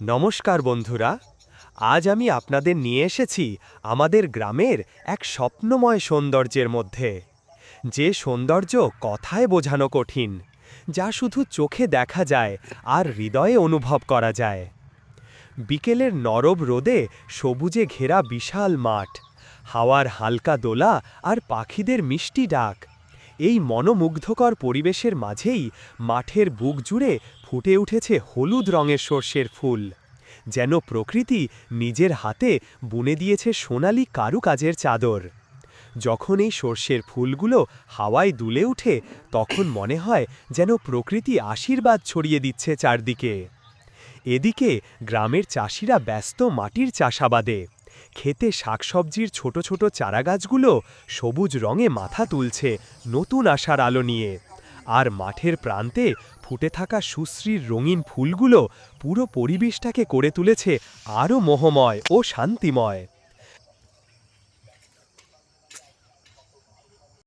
নমস্কার বন্ধুরা। আজ আমি আপনাদের নিয়ে এসেছি আমাদের গ্রামের এক স্বপ্নময় সৌন্দর্যের মধ্যে, যে সৌন্দর্য কথায় বোঝানো কঠিন, যা শুধু চোখে দেখা যায় আর হৃদয়ে অনুভব করা যায়। বিকেলের নরম রোদে সবুজে ঘেরা বিশাল মাঠ, হাওয়ার হালকা দোলা আর পাখিদের মিষ্টি ডাক, এই মনোমুগ্ধকর পরিবেশের মাঝেই মাঠের বুক জুড়ে ফুটে উঠেছে হলুদ রঙের সর্ষের ফুল, যেন প্রকৃতি নিজের হাতে বুনে দিয়েছে সোনালি কারুকাজের চাদর। যখন এই সর্ষের ফুলগুলো হাওয়ায় দুলে ওঠে, তখন মনে হয় যেন প্রকৃতি আশীর্বাদ ছড়িয়ে দিচ্ছে চারদিকে। এদিকে গ্রামের চাষিরা ব্যস্ত মাটির চাষাবাদে, ক্ষেতে শাকসবজির ছোট ছোট চারাগাছগুলো সবুজ রঙে মাথা তুলছে নতুন আশার আলো নিয়ে, আর মাঠের প্রান্তে ফুটে থাকা সুশ্রীর রঙিন ফুলগুলো পুরো পরিবেশটাকে করে তুলেছে আরও মোহময় ও শান্তিময়।